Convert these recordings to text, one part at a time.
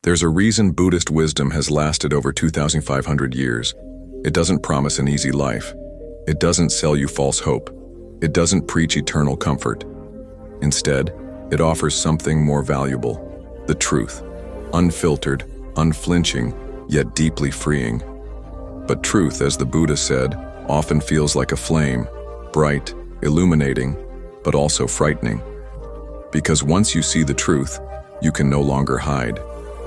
There's a reason Buddhist wisdom has lasted over 2,500 years. It doesn't promise an easy life. It doesn't sell you false hope. It doesn't preach eternal comfort. Instead, it offers something more valuable: the truth, unfiltered, unflinching, yet deeply freeing. But truth, as the Buddha said, often feels like a flame, bright, illuminating, but also frightening. Because once you see the truth, you can no longer hide.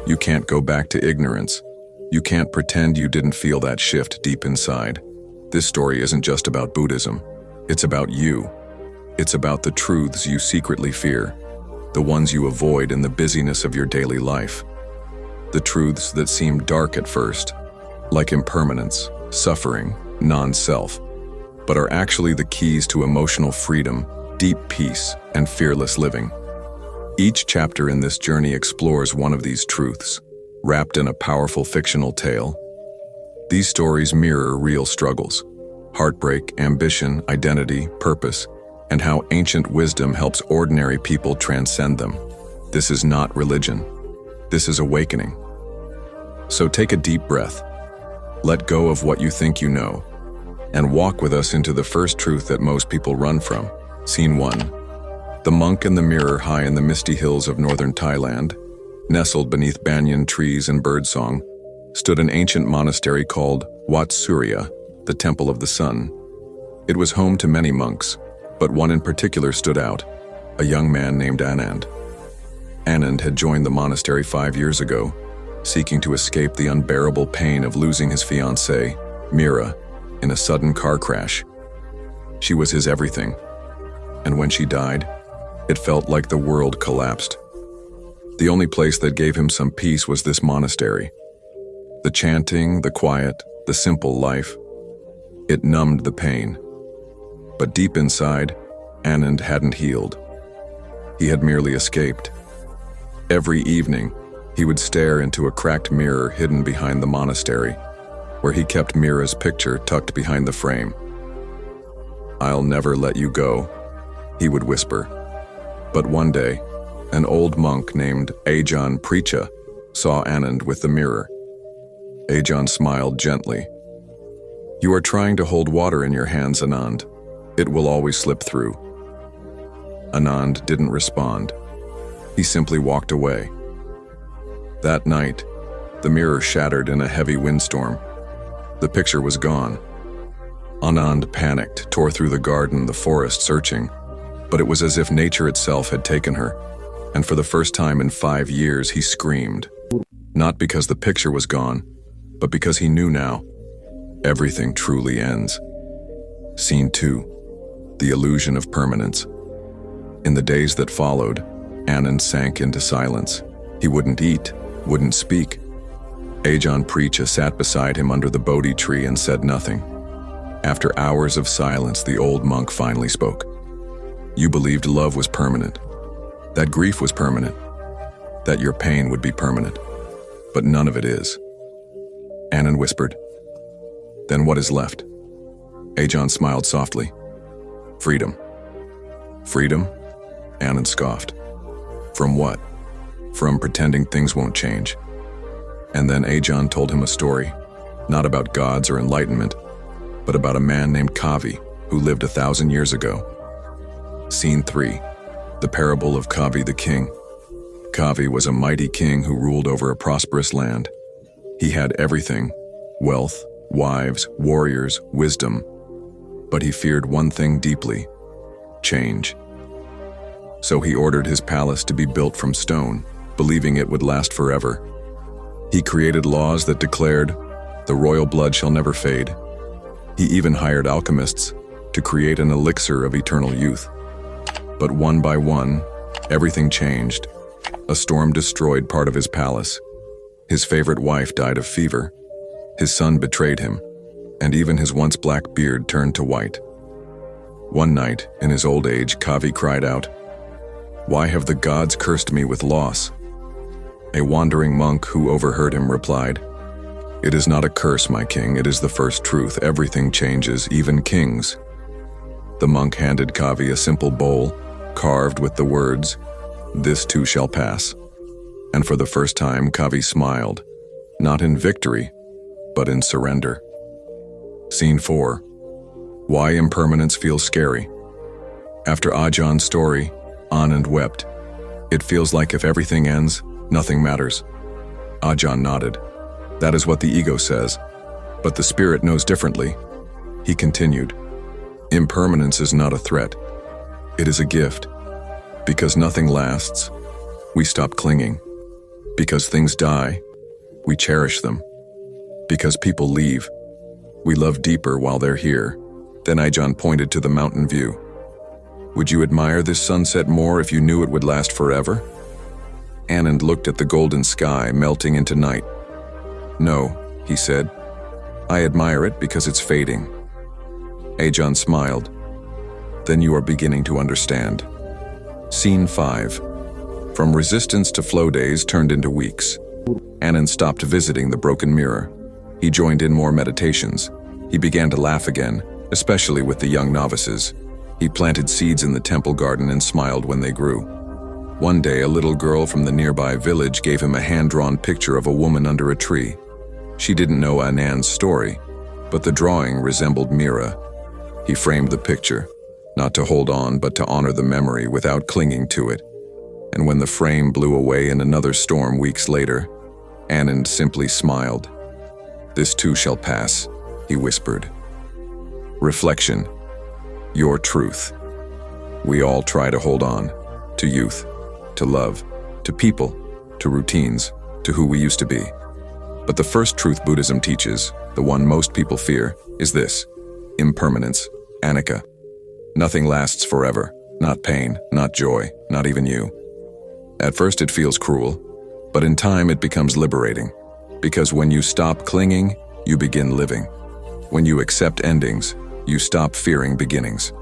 You can't go back to ignorance. You can't pretend you didn't feel that shift deep inside. This story isn't just about Buddhism. It's about you. It's about the truths you secretly fear, the ones you avoid in the busyness of your daily life. The truths that seem dark at first, like impermanence, suffering, non-self, but are actually the keys to emotional freedom, deep peace, and fearless living. Each chapter in this journey explores one of these truths, wrapped in a powerful fictional tale. These stories mirror real struggles: heartbreak, ambition, identity, purpose, and how ancient wisdom helps ordinary people transcend them. This is not religion. This is awakening. So take a deep breath, let go of what you think you know, and walk with us into the first truth that most people run from. Scene 1. The monk and the mirror. High in the misty hills of northern Thailand, nestled beneath banyan trees and birdsong, stood an ancient monastery called Wat Surya, the Temple of the Sun. It was home to many monks, but one in particular stood out: a young man named Anand. Anand had joined the monastery 5 years ago, seeking to escape the unbearable pain of losing his fiancée, Mira, in a sudden car crash. She was his everything, and when she died, it felt like the world collapsed. The only place that gave him some peace was this monastery. The chanting, the quiet, the simple life. It numbed the pain. But deep inside, Anand hadn't healed. He had merely escaped. Every evening, he would stare into a cracked mirror hidden behind the monastery, where he kept Mira's picture tucked behind the frame. "I'll never let you go," he would whisper. But one day, an old monk named Ajahn Precha saw Anand with the mirror. Ajahn smiled gently. "You are trying to hold water in your hands, Anand. It will always slip through." Anand didn't respond. He simply walked away. That night, the mirror shattered in a heavy windstorm. The picture was gone. Anand panicked, tore through the garden, the forest, searching. But it was as if nature itself had taken her, and for the first time in 5 years he screamed. Not because the picture was gone, but because he knew now. Everything truly ends. Scene 2. The illusion of permanence. In the days that followed, Anand sank into silence. He wouldn't eat, wouldn't speak. Ajahn Precha sat beside him under the Bodhi tree and said nothing. After hours of silence, the old monk finally spoke. "You believed love was permanent, that grief was permanent, that your pain would be permanent, but none of it is." Anand whispered, "Then what is left?" Ajahn smiled softly. "Freedom." "Freedom?" Anand scoffed. "From what?" "From pretending things won't change." And then Ajahn told him a story, not about gods or enlightenment, but about a man named Kavi who lived 1,000 years ago. Scene 3. The parable of Kavi the king. Kavi was a mighty king who ruled over a prosperous land. He had everything: wealth, wives, warriors, wisdom. But he feared one thing deeply: change. So he ordered his palace to be built from stone, believing it would last forever. He created laws that declared, "The royal blood shall never fade." He even hired alchemists to create an elixir of eternal youth. But one by one, everything changed. A storm destroyed part of his palace. His favorite wife died of fever. His son betrayed him, and even his once black beard turned to white. One night, in his old age, Kavi cried out, "Why have the gods cursed me with loss?" A wandering monk who overheard him replied, "It is not a curse, my king, it is the first truth. Everything changes, even kings." The monk handed Kavi a simple bowl, carved with the words, "This too shall pass." And for the first time, Kavi smiled, not in victory, but in surrender. Scene 4. Why impermanence feels scary. After Ajahn story, Anand wept. It feels like if everything ends, nothing matters. Ajahn nodded. That is what the ego says, but the spirit knows differently. He continued. Impermanence is not a threat. It is a gift. Because nothing lasts, we stop clinging. Because things die, we cherish them. Because people leave, we love deeper while they're here. Then Ajahn pointed to the mountain view. Would you admire this sunset more if you knew it would last forever? Anand looked at the golden sky melting into night. No, he said. I admire it because it's fading. Ajahn smiled. Then you are beginning to understand. Scene 5. From resistance to flow days turned into weeks. Anand stopped visiting the broken mirror. He joined in more meditations. He began to laugh again, especially with the young novices. He planted seeds in the temple garden and smiled when they grew. One day, a little girl from the nearby village gave him a hand-drawn picture of a woman under a tree. She didn't know Anand's story, but the drawing resembled Mira. He framed the picture, not to hold on but to honor the memory without clinging to it. And when the frame blew away in another storm weeks later, Anand simply smiled. This too shall pass, he whispered. Reflection. Your truth. We all try to hold on, to youth, to love, to people, to routines, to who we used to be. But the first truth Buddhism teaches, the one most people fear, is this: impermanence, anicca. Nothing lasts forever, not pain, not joy, not even you. At first it feels cruel, but in time it becomes liberating. Because when you stop clinging, you begin living. When you accept endings, you stop fearing beginnings.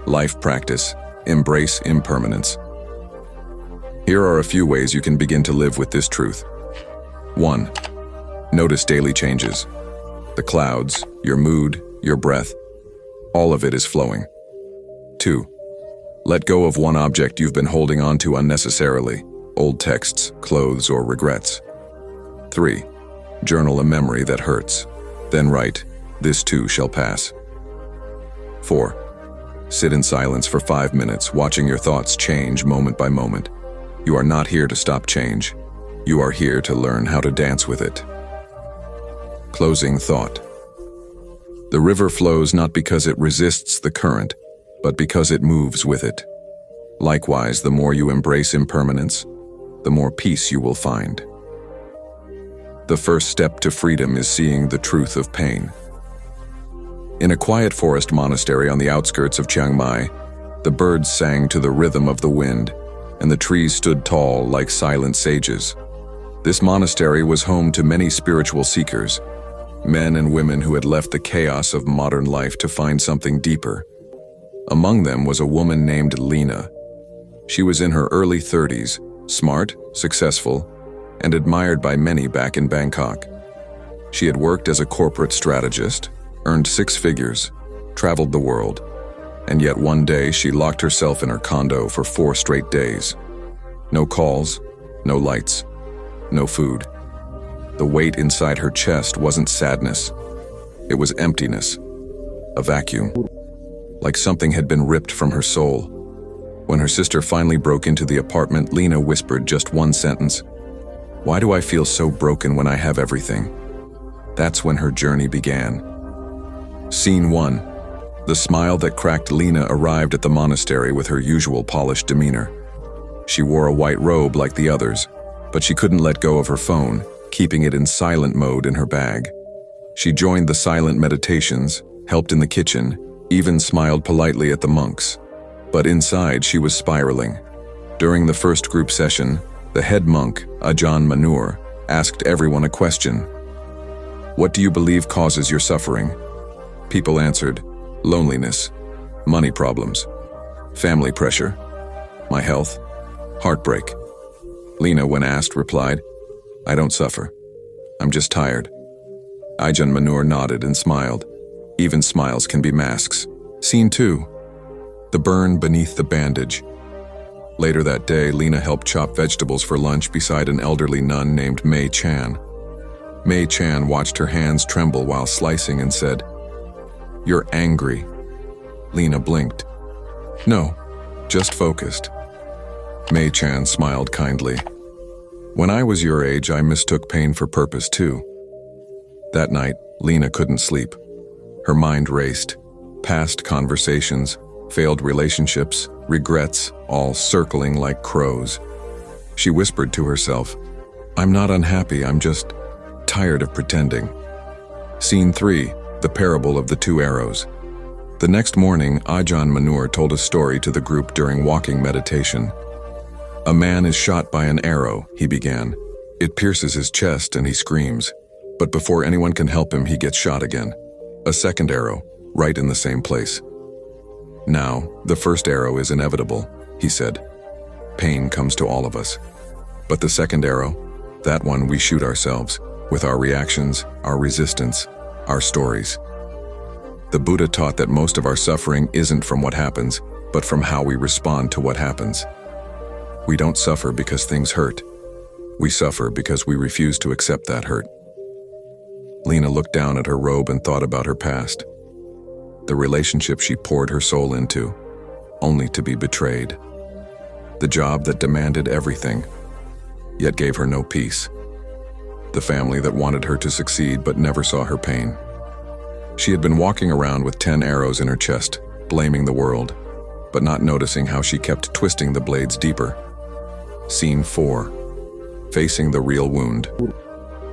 Life practice. Embrace impermanence. Here are a few ways you can begin to live with this truth. 1. Notice daily changes. The clouds, your mood, your breath, all of it is flowing. 2. Let go of one object you've been holding on to unnecessarily, old texts, clothes, or regrets. 3. Journal a memory that hurts. Then write, this too shall pass. 4. Sit in silence for 5 minutes, watching your thoughts change moment by moment. You are not here to stop change. You are here to learn how to dance with it. Closing thought. The river flows not because it resists the current, but because it moves with it. Likewise, the more you embrace impermanence, the more peace you will find. The first step to freedom is seeing the truth of pain. In a quiet forest monastery on the outskirts of Chiang Mai, the birds sang to the rhythm of the wind, and the trees stood tall like silent sages. This monastery was home to many spiritual seekers, men and women who had left the chaos of modern life to find something deeper. Among them was a woman named Lena. She was in her early 30s, smart, successful, and admired by many back in Bangkok. She had worked as a corporate strategist, earned 6 figures, traveled the world, and yet one day she locked herself in her condo for 4 straight days. No calls, no lights, no food. The weight inside her chest wasn't sadness. It was emptiness, a vacuum, like something had been ripped from her soul. When her sister finally broke into the apartment, Lena whispered just one sentence: "Why do I feel so broken when I have everything?" That's when her journey began. Scene 1. The smile that cracked Lena arrived at the monastery with her usual polished demeanor. She wore a white robe like the others, but she couldn't let go of her phone, keeping it in silent mode in her bag. She joined the silent meditations, helped in the kitchen, even smiled politely at the monks. But inside she was spiraling. During the first group session, the head monk, Ajahn Manur, asked everyone a question. "What do you believe causes your suffering?" People answered, "Loneliness, money problems, family pressure, my health, heartbreak." Lena, when asked, replied, "I don't suffer. I'm just tired." Ajahn Manur nodded and smiled. Even smiles can be masks. Scene 2. The burn beneath the bandage. Later that day, Lena helped chop vegetables for lunch beside an elderly nun named Mei Chan. Mei Chan watched her hands tremble while slicing and said, "You're angry." Lena blinked. "No, just focused." Mei Chan smiled kindly. "When I was your age, I mistook pain for purpose too." That night, Lena couldn't sleep. Her mind raced. Past conversations, failed relationships, regrets, all circling like crows. She whispered to herself, "I'm not unhappy, I'm just tired of pretending." Scene 3, the parable of the two arrows. The next morning, Ajahn Manur told a story to the group during walking meditation. "A man is shot by an arrow," he began. "It pierces his chest and he screams. But before anyone can help him, he gets shot again. A second arrow, right in the same place. Now, the first arrow is inevitable," he said. "Pain comes to all of us. But the second arrow, that one we shoot ourselves, with our reactions, our resistance, our stories." The Buddha taught that most of our suffering isn't from what happens, but from how we respond to what happens. We don't suffer because things hurt. We suffer because we refuse to accept that hurt. Lena looked down at her robe and thought about her past. The relationship she poured her soul into, only to be betrayed. The job that demanded everything, yet gave her no peace. The family that wanted her to succeed but never saw her pain. She had been walking around with 10 arrows in her chest, blaming the world, but not noticing how she kept twisting the blades deeper. Scene 4. Facing the real wound.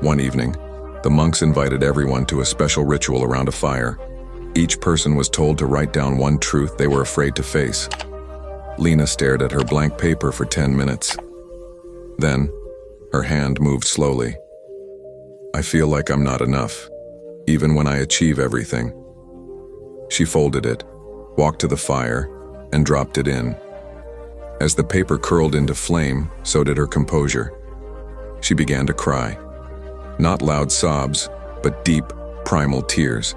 One evening, the monks invited everyone to a special ritual around a fire. Each person was told to write down one truth they were afraid to face. Lena stared at her blank paper for 10 minutes. Then, her hand moved slowly. "I feel like I'm not enough, even when I achieve everything." She folded it, walked to the fire, and dropped it in. As the paper curled into flame, so did her composure. She began to cry. Not loud sobs, but deep, primal tears.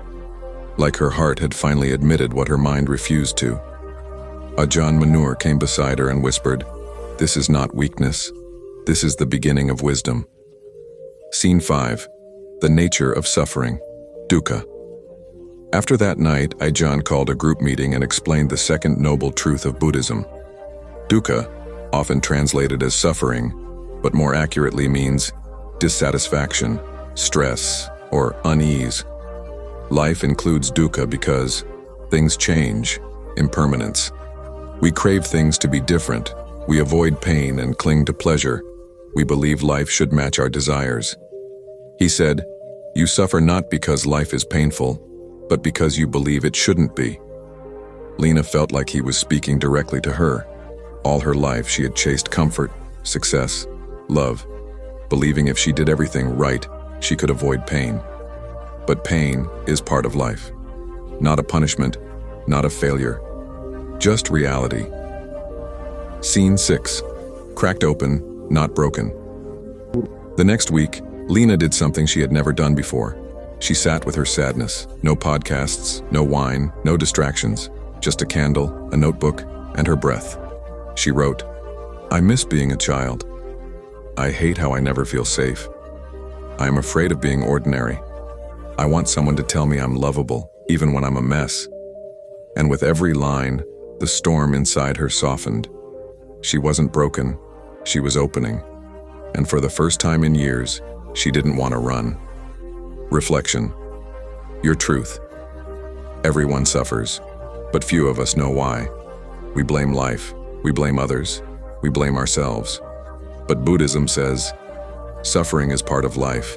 Like her heart had finally admitted what her mind refused to. Ajahn Manur came beside her and whispered, "This is not weakness. This is the beginning of wisdom." Scene 5. The nature of suffering. Dukkha. After that night, Ajahn called a group meeting and explained the second noble truth of Buddhism. Dukkha, often translated as suffering, but more accurately means dissatisfaction, stress, or unease. Life includes dukkha because things change, impermanence. We crave things to be different. We avoid pain and cling to pleasure. We believe life should match our desires. He said, "You suffer not because life is painful, but because you believe it shouldn't be." Lena felt like he was speaking directly to her. All her life she had chased comfort, success, love, believing if she did everything right, she could avoid pain. But pain is part of life. Not a punishment, not a failure, just reality. Scene 6. Cracked open, not broken. The next week, Lena did something she had never done before. She sat with her sadness. No podcasts, no wine, no distractions. Just a candle, a notebook, and her breath. She wrote, "I miss being a child. I hate how I never feel safe. I am afraid of being ordinary. I want someone to tell me I'm lovable, even when I'm a mess." And with every line, the storm inside her softened. She wasn't broken, she was opening. And for the first time in years, she didn't want to run. Reflection. Your truth. Everyone suffers, but few of us know why. We blame life, we blame others, we blame ourselves. But Buddhism says, suffering is part of life.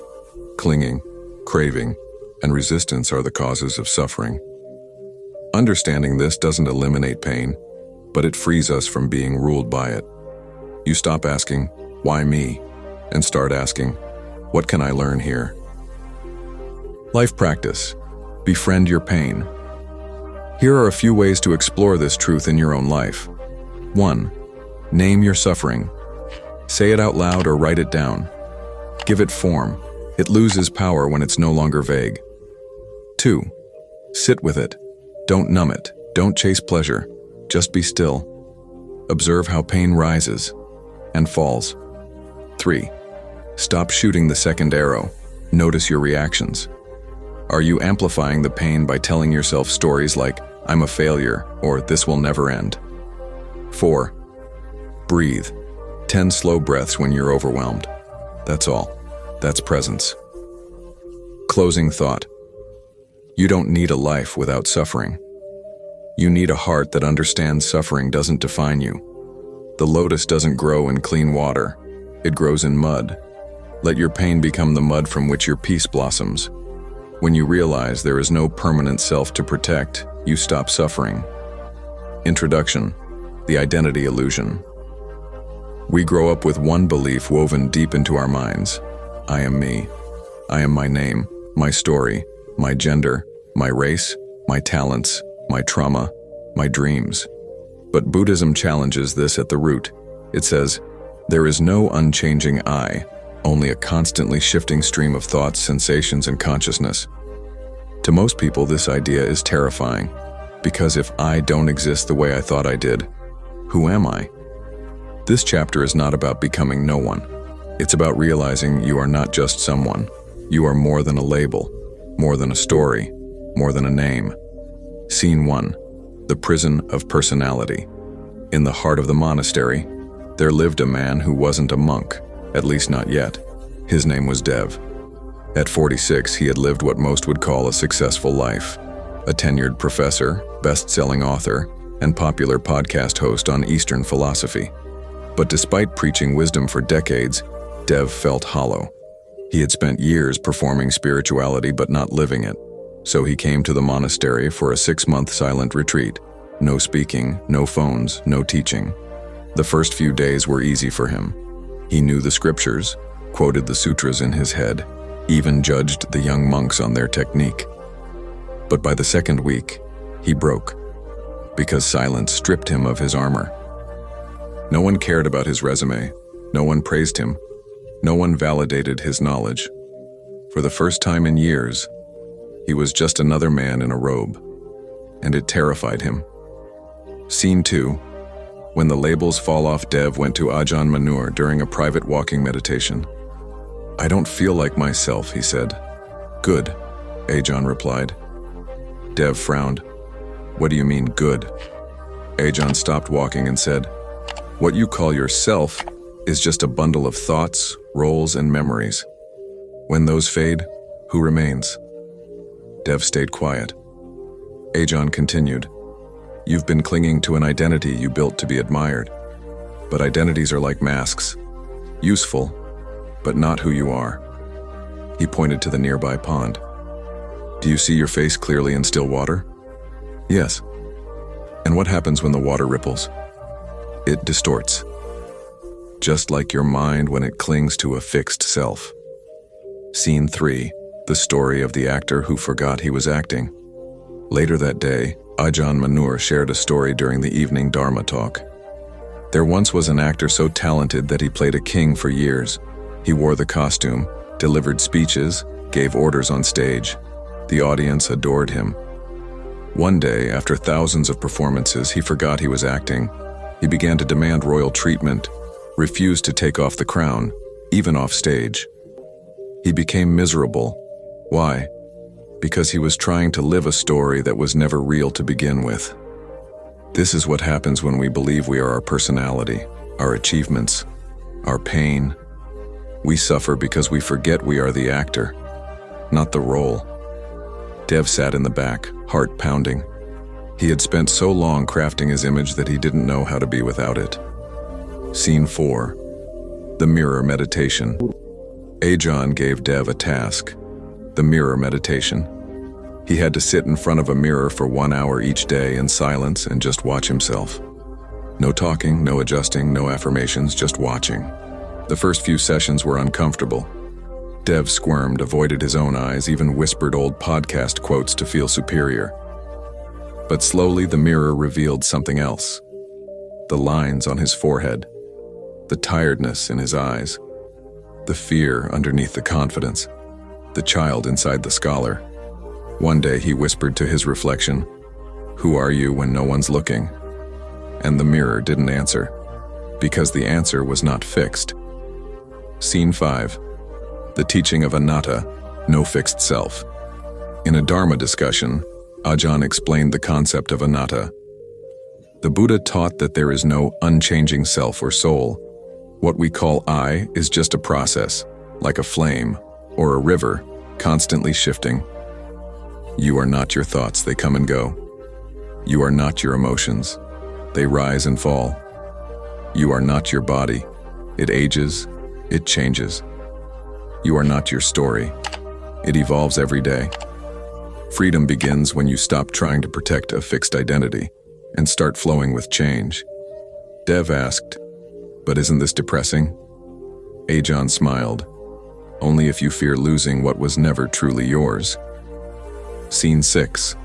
Clinging, craving, and resistance are the causes of suffering. Understanding this doesn't eliminate pain, but it frees us from being ruled by it. You stop asking, "Why me?" and start asking, "What can I learn here?" Life practice. Befriend your pain. Here are a few ways to explore this truth in your own life. 1. Name your suffering. Say it out loud or write it down. Give it form. It loses power when it's no longer vague. 2. Sit with it. Don't numb it. Don't chase pleasure. Just be still. Observe how pain rises and falls. 3. Stop shooting the second arrow. Notice your reactions. Are you amplifying the pain by telling yourself stories like, "I'm a failure," or "this will never end"? 4. Breathe. 10 slow breaths when you're overwhelmed. That's all. That's presence. Closing thought. You don't need a life without suffering. You need a heart that understands suffering doesn't define you. The lotus doesn't grow in clean water. It grows in mud. Let your pain become the mud from which your peace blossoms. When you realize there is no permanent self to protect, you stop suffering. Introduction: the identity illusion. We grow up with one belief woven deep into our minds. I am me. I am my name, my story, my gender, my race, my talents, my trauma, my dreams. But Buddhism challenges this at the root. It says, there is no unchanging I, only a constantly shifting stream of thoughts, sensations, and consciousness. To most people, this idea is terrifying, because if I don't exist the way I thought I did, who am I? This chapter is not about becoming no one. It's about realizing you are not just someone. You are more than a label, more than a story, more than a name. Scene 1. The prison of personality. In the heart of the monastery, there lived a man who wasn't a monk, at least not yet. His name was Dev. At 46, he had lived what most would call a successful life. A tenured professor, best-selling author, and popular podcast host on Eastern philosophy. But despite preaching wisdom for decades, Dev felt hollow. He had spent years performing spirituality but not living it. So he came to the monastery for a 6-month silent retreat. No speaking, no phones, no teaching. The first few days were easy for him. He knew the scriptures, quoted the sutras in his head, even judged the young monks on their technique. But by the second week, he broke, because silence stripped him of his armor. No one cared about his resume. No one praised him. No one validated his knowledge. For the first time in years, he was just another man in a robe, and it terrified him. Scene 2. When the labels fall off, Dev went to Ajahn Manur during a private walking meditation. I don't feel like myself, he said. Good, Ajahn replied. Dev frowned. What do you mean, good? Ajahn stopped walking and said, what you call yourself is just a bundle of thoughts, roles, and memories. When those fade, who remains? Dev stayed quiet. Ajahn continued, you've been clinging to an identity you built to be admired. But identities are like masks, useful, but not who you are. He pointed to the nearby pond. Do you see your face clearly in still water? Yes. And what happens when the water ripples? It distorts. Just like your mind when it clings to a fixed self. Scene 3. The story of the actor who forgot he was acting. Later that day, Ajahn Manur shared a story during the evening Dharma talk. There once was an actor so talented that he played a king for years. He wore the costume, delivered speeches, gave orders on stage. The audience adored him. One day, after thousands of performances, he forgot he was acting. He began to demand royal treatment, refused to take off the crown, even off stage. He became miserable. Why? Because he was trying to live a story that was never real to begin with. This is what happens when we believe we are our personality, our achievements, our pain. We suffer because we forget we are the actor, not the role. Dev sat in the back, heart pounding. He had spent so long crafting his image that he didn't know how to be without it. Scene 4. The mirror meditation. Ajahn gave Dev a task, the mirror meditation. He had to sit in front of a mirror for 1 hour each day in silence and just watch himself. No talking, no adjusting, no affirmations, just watching. The first few sessions were uncomfortable. Dev squirmed, avoided his own eyes, even whispered old podcast quotes to feel superior. But slowly the mirror revealed something else. The lines on his forehead, the tiredness in his eyes, the fear underneath the confidence, the child inside the scholar. One day he whispered to his reflection, "Who are you when no one's looking?" and the mirror didn't answer, because the answer was not fixed. Scene 5. The teaching of anatta, no fixed self. In a Dharma discussion, Ajahn explained the concept of anatta. The Buddha taught that there is no unchanging self or soul. What we call I is just a process, like a flame or a river, constantly shifting. You are not your thoughts, they come and go. You are not your emotions, they rise and fall. You are not your body, it ages, it changes. You are not your story, it evolves every day. Freedom begins when you stop trying to protect a fixed identity and start flowing with change. Dev asked, "But isn't this depressing?" Ajahn smiled, "Only if you fear losing what was never truly yours." Scene 6.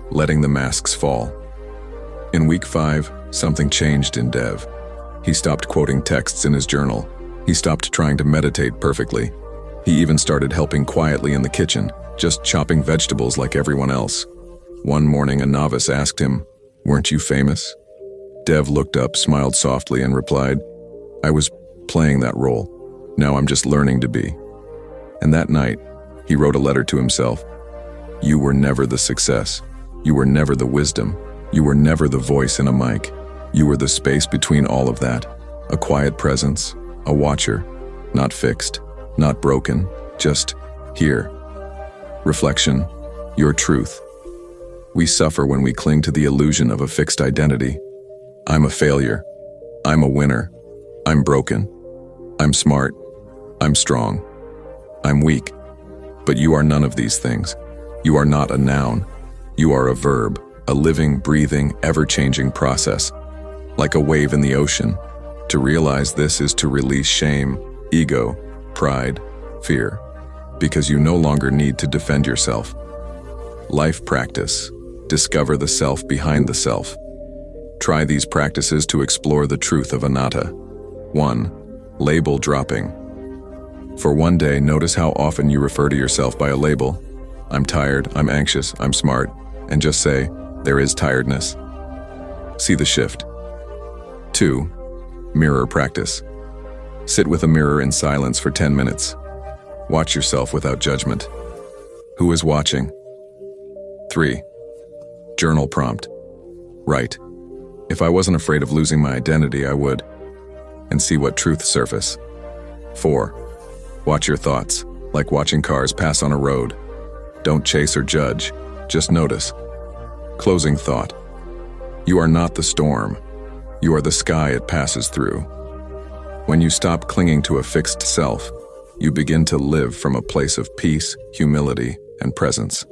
Letting the masks fall. In week 5, something changed in Dev. He stopped quoting texts in his journal. He stopped trying to meditate perfectly. He even started helping quietly in the kitchen, just chopping vegetables like everyone else. One morning, a novice asked him, "Weren't you famous?" Dev looked up, smiled softly, and replied, "I was playing that role. Now I'm just learning to be." And that night, he wrote a letter to himself. You were never the success. You were never the wisdom. You were never the voice in a mic. You were the space between all of that. A quiet presence, a watcher, not fixed, not broken, just here. Reflection, your truth. We suffer when we cling to the illusion of a fixed identity. I'm a failure. I'm a winner. I'm broken. I'm smart. I'm strong. I'm weak. But you are none of these things. You are not a noun. You are a verb, a living, breathing, ever-changing process. Like a wave in the ocean. To realize this is to release shame, ego, pride, fear, because you no longer need to defend yourself. Life practice. Discover the self behind the self. Try these practices to explore the truth of anatta. 1. Label dropping. For one day, notice how often you refer to yourself by a label. I'm tired, I'm anxious, I'm smart, and just say, there is tiredness. See the shift. 2. Mirror practice. Sit with a mirror in silence for 10 minutes. Watch yourself without judgment. Who is watching? 3. Journal prompt. Write, if I wasn't afraid of losing my identity, I would. And see what truths surface. 4. Watch your thoughts, like watching cars pass on a road. Don't chase or judge, just notice. Closing thought. You are not the storm. You are the sky it passes through. When you stop clinging to a fixed self, you begin to live from a place of peace, humility, and presence.